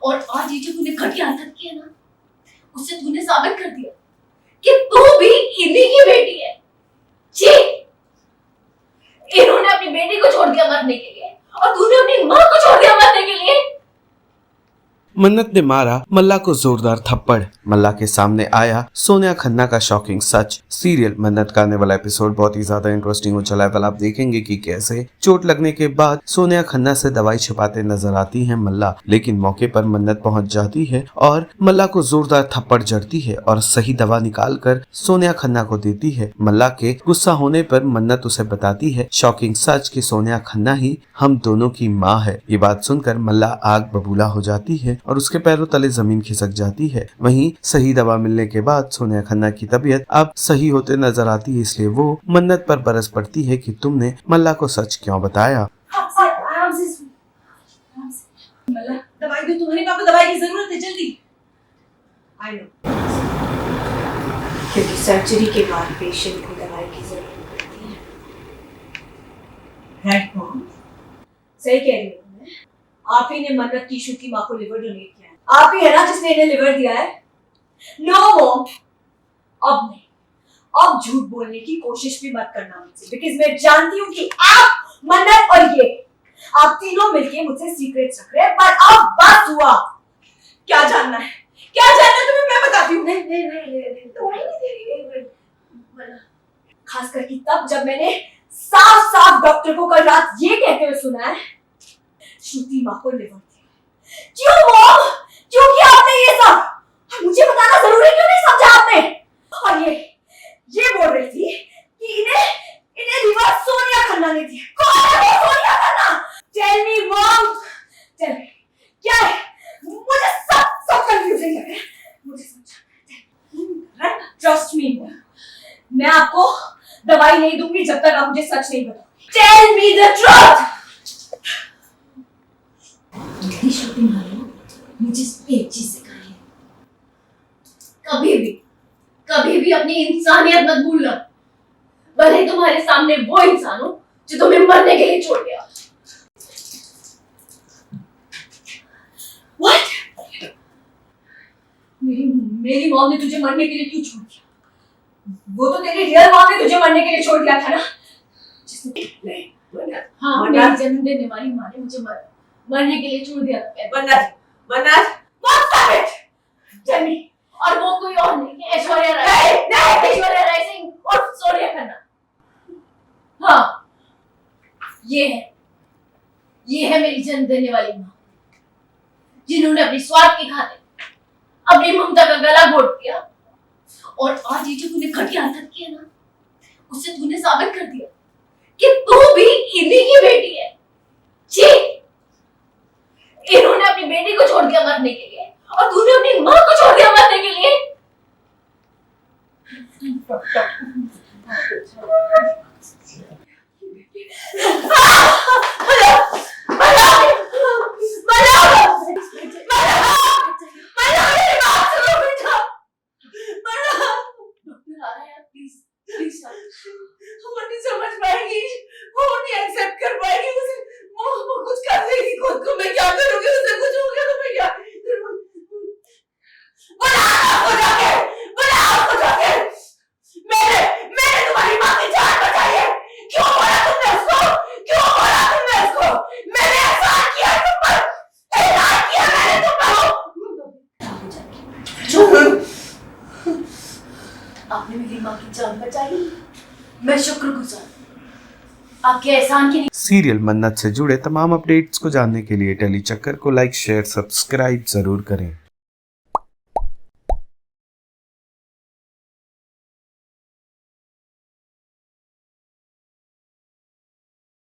और आज ये जो तूने घटिया हरकत की है ना, उससे तूने साबित कर दिया कि तू भी इन्हीं की बेटी है। जी, इन्होंने अपनी बेटी को छोड़ दिया मरने के लिए और तूने अपनी माँ को छोड़ दिया मरने के लिए। मन्नत ने मारा मल्ला को जोरदार थप्पड़। मल्ला के सामने आया सोनिया खन्ना का शॉकिंग सच। सीरियल मन्नत का आने वाला एपिसोड बहुत ही ज्यादा इंटरेस्टिंग हो चला है। कल आप देखेंगे कि कैसे चोट लगने के बाद सोनिया खन्ना से दवाई छिपाते नजर आती है मल्ला, लेकिन मौके पर मन्नत पहुंच जाती है और मल्ला को जोरदार थप्पड़ जड़ती है और सही दवा निकाल कर सोनिया खन्ना को देती है। मल्ला के गुस्सा होने पर मन्नत उसे बताती है शॉकिंग सच कि सोनिया खन्ना ही हम दोनों की माँ है। ये बात सुनकर मल्ला आग बबूला हो जाती है और उसके पैरों तले जमीन खिसक जाती है। वहीं सही दवा मिलने के बाद सोनिया खन्ना की तबीयत अब सही होते नजर आती है, इसलिए वो मन्नत पर बरस पड़ती है कि तुमने मल्ला को सच क्यों बताया। मल्ला, दवाई दो, तुम्हारे पापा को दवाई की जरूरत है, जल्दी। I know। क्योंकि सर्जरी के बाद पेशेंट को दवाई की जरूरत पड़ती है। Right, mom? सही कह रही हो। आप ही ने मन्नत की इशू की माँ को लिवर डोनेट किया है। आप ही है ना जिसने इन्हें लिवर दिया है। नो मॉम, अब नहीं, अब झूठ बोलने की कोशिश भी मत करना मुझसे, बिकॉज़ मैं जानती हूँ कि आप, मन्नत और ये, आप तीनों मिलके मुझसे सीक्रेट्स रख रहे हैं। पर अब बस हुआ। क्या जानना है? क्या जानना है तुम्हें? मैं बताती हूँ। नहीं, दवाई नहीं दे रही। खास करके तब जब मैंने साफ साफ डॉक्टर को कल रात ये कहते हुए सुना है श्रुति माँ को लिवर दिया। क्यों मॉम? क्यों किया आपने ये सब? मुझे बताना जरूरी क्यों नहीं समझा आपने? और ये बोल रही थी कि इन्हें लिवर सोनिया खन्ना ने दिया। कौन है वो Sonia Khanna? Tell me mom, tell me, क्या है? मुझे सब कंफ्यूजिंग लग रहा है। मुझे समझा। ट्रस्ट मी, मैं आपको दवाई नहीं दूंगी जब तक आप मुझे सच नहीं बताओगे। Tell me the truth. Shruti मुझे एक चीज सिखाई है, कभी भी अपनी इंसानियत मत भूलना, भले तुम्हारे सामने वो इंसान हो जो तुम्हें मरने के लिए छोड़ गया। What? मेरी मॉम ने तुझे मरने के लिए क्यों छोड़ दिया? वो तो तेरी रियल मॉम ने तुझे मरने के लिए छोड़ दिया था ना, हाँ, मेरी जन्म देने वाली माँ ने मुझे मरने के लिए छोड़ दिया था। मन्नत, जन्मी, और वो कोई और नहीं है, ऐश्वर्या राय सिंह और सोनिया खन्ना। हाँ, ये है मेरी जन्म देने वाली माँ, जिन्होंने अपनी स्वार्थ की खातिर अपनी ममता का गला घोट दिया। और आज ये जो तूने घटिया हरकत की है ना, उससे तूने साबित कर दिया कि तू भी इन्हीं की बेटी है। जी, इन्होंने अपनी बेटी को छोड़ दिया मरने के लिए और तूने अपनी माँ को छोड़ दिया मरने के लिए। समझ पाएगी, वो नहीं एक्सेप्ट कर पाएगी, वो कुछ कर लेगी खुद को। मैं क्या करूंगी? उसे कुछ हो गया तो मैं क्या? बुलाओ जाके। मैंने तुम्हारी माँ की जान बचाई है। क्यों बोला तुमने उसको? मैंने एहसान किया तुम पर, एहसान किया मैंने तुम पर। आपने मेरी माँ की जान बचाई, मैं शुक्रगुजार आपके एहसान की। सीरियल मन्नत से जुड़े तमाम अपडेट्स को जानने के लिए टेली चक्कर को लाइक, शेयर, सब्सक्राइब जरूर करें।